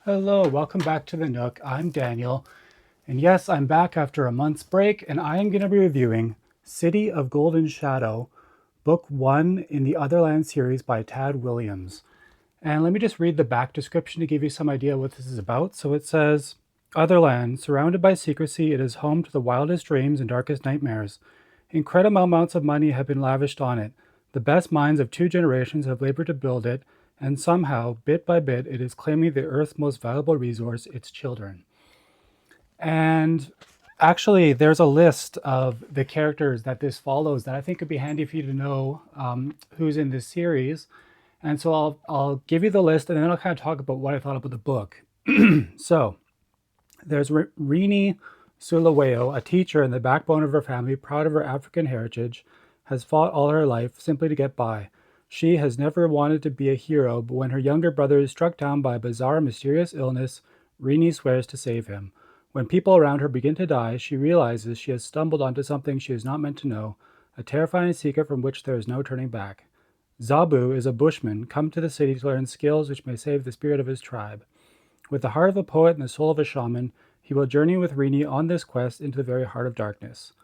Hello, welcome back to the Nook. I'm Daniel, and yes, I'm back after a month's break, and I am going to be reviewing City of Golden Shadow, Book 1 in the Otherland series by Tad Williams. And let me just read the back description to give you some idea what this is about. So it says, Otherland, surrounded by secrecy, it is home to the wildest dreams and darkest nightmares. Incredible amounts of money have been lavished on it. The best minds of two generations have labored to build it, and somehow, bit by bit, it is claiming the Earth's most valuable resource, its children. And actually, there's a list of the characters that this follows that I think could be handy for you to know who's in this series. And so I'll give you the list, and then I'll kind of talk about what I thought about the book. So there's Rini Sulaweo, a teacher and the backbone of her family, proud of her African heritage, has fought all her life simply to get by. She has never wanted to be a hero, but when her younger brother is struck down by a bizarre, mysterious illness, Rini swears to save him. When people around her begin to die, she realizes she has stumbled onto something she is not meant to know, a terrifying secret from which there is no turning back. Zabu is a bushman, come to the city to learn skills which may save the spirit of his tribe. With the heart of a poet and the soul of a shaman, he will journey with Rini on this quest into the very heart of darkness.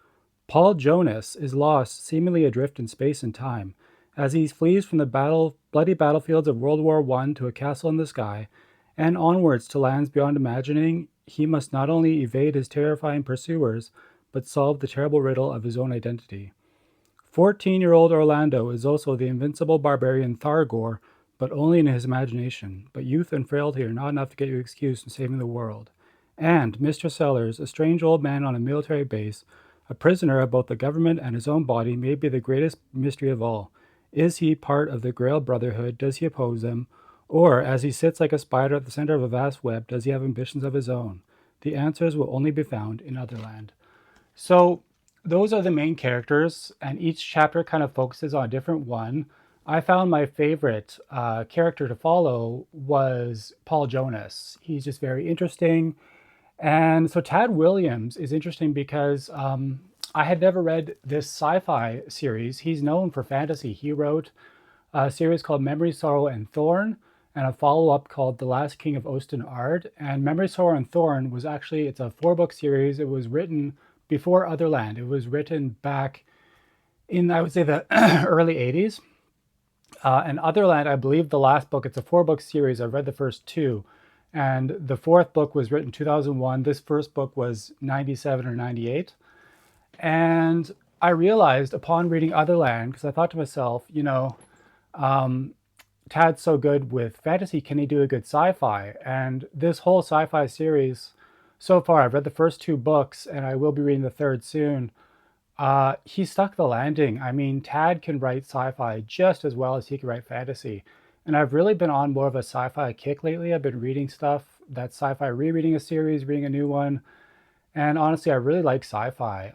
Paul Jonas is lost, seemingly adrift in space and time. As he flees from the bloody battlefields of World War I to a castle in the sky, and onwards to lands beyond imagining, he must not only evade his terrifying pursuers, but solve the terrible riddle of his own identity. 14-year-old Orlando is also the invincible barbarian Thargor, but only in his imagination. But youth and frailty are not enough to get you excused from saving the world. And Mr. Sellers, a strange old man on a military base, a prisoner of both the government and his own body, may be the greatest mystery of all. Is he part of the Grail Brotherhood? Does he oppose them? Or, as he sits like a spider at the center of a vast web, does he have ambitions of his own? The answers will only be found in Otherland. So, those are the main characters, and each chapter kind of focuses on a different one. I found my favorite character to follow was Paul Jonas. He's just very interesting. And so Tad Williams is interesting because I had never read this sci fi series. He's known for fantasy. He wrote a series called Memory, Sorrow, and Thorn, and a follow up called The Last King of Osten Ard. And Memory, Sorrow, and Thorn was actually, it's a 4-book series. It was written before Otherland. It was written back in, I would say, the early 80s. And Otherland, I believe the last book, it's a 4-book series. I've read the first two. And the fourth book was written 2001. This first book was 97 or 98. And I realized upon reading Otherland, because I thought to myself, Tad's so good with fantasy, can he do a good sci-fi? And this whole sci-fi series, so far, I've read the first two books, and I will be reading the third soon. He stuck the landing. I mean, Tad can write sci-fi just as well as he can write fantasy. And I've really been on more of a sci-fi kick lately. I've been reading stuff that's sci-fi, rereading a series, reading a new one. And honestly, I really like sci-fi.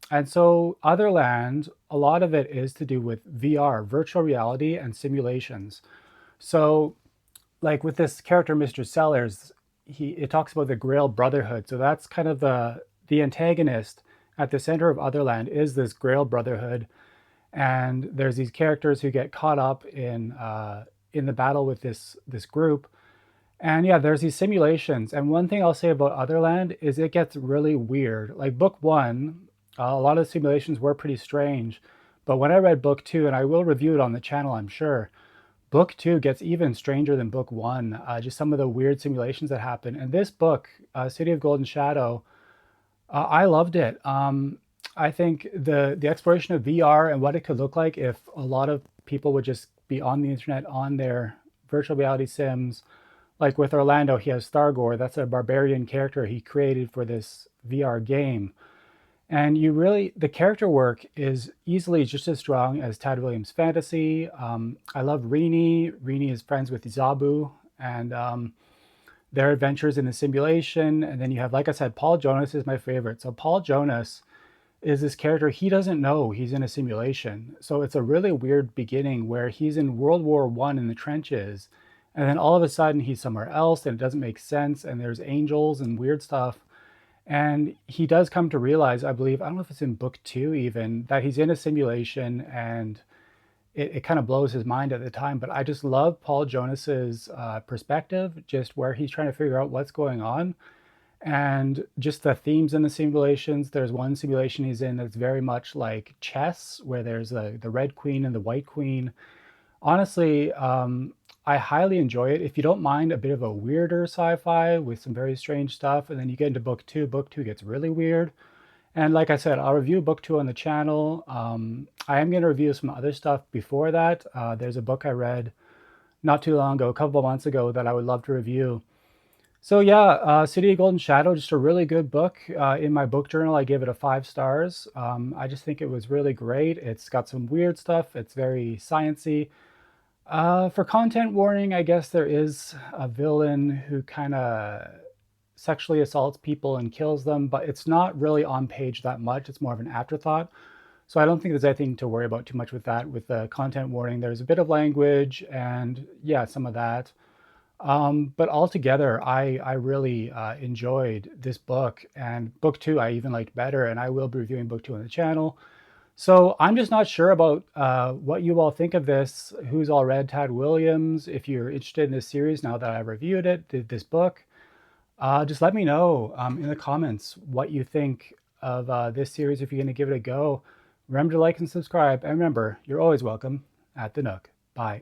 And so Otherland, a lot of it is to do with VR, virtual reality, and simulations. So, like with this character, Mr. Sellers, it talks about the Grail Brotherhood. So that's kind of the antagonist at the center of Otherland is this Grail Brotherhood, and there's these characters who get caught up in the battle with this group. And yeah, there's these simulations. And one thing I'll say about Otherland is it gets really weird. Like book one, a lot of the simulations were pretty strange. But when I read book two, and I will review it on the channel, I'm sure, book two gets even stranger than book one. Just some of the weird simulations that happen. And this book, City of Golden Shadow, I loved it. I think the exploration of VR and what it could look like if a lot of people would just be on the internet on their virtual reality sims. Like with Orlando, he has Thargor. That's a barbarian character he created for this VR game. And the character work is easily just as strong as Tad Williams' fantasy. I love Rini. Rini is friends with Zabu, and their adventures in the simulation. And then you have, like I said, Paul Jonas is my favorite. So Paul Jonas is this character, he doesn't know he's in a simulation. So it's a really weird beginning where he's in World War One in the trenches, and then all of a sudden he's somewhere else and it doesn't make sense, and there's angels and weird stuff. And he does come to realize, I believe, I don't know if it's in book two even, that he's in a simulation, and it kind of blows his mind at the time. But I just love Paul Jonas's perspective, just where he's trying to figure out what's going on and just the themes in the simulations. There's one simulation he's in that's very much like chess, where there's the red queen and the white queen. Honestly, I highly enjoy it. If you don't mind a bit of a weirder sci-fi with some very strange stuff, and then you get into book two. Book two gets really weird. And like I said, I'll review book two on the channel. I am going to review some other stuff before that. There's a book I read not too long ago, a couple of months ago, that I would love to review. So yeah, City of Golden Shadow, just a really good book. In my book journal, I gave it a 5 stars. I just think it was really great. It's got some weird stuff. It's very sciencey. For content warning, I guess there is a villain who kind of sexually assaults people and kills them, but it's not really on page that much. It's more of an afterthought. So I don't think there's anything to worry about too much with that. With the content warning, there's a bit of language and yeah, some of that. But altogether, I really enjoyed this book, and book two I even liked better, and I will be reviewing book two on the channel. So I'm just not sure about what you all think of this. Who's all read Tad Williams? If you're interested in this series now that I've reviewed it, this book, just let me know in the comments what you think of this series if you're going to give it a go. Remember to like and subscribe, and remember, you're always welcome at the Nook. Bye.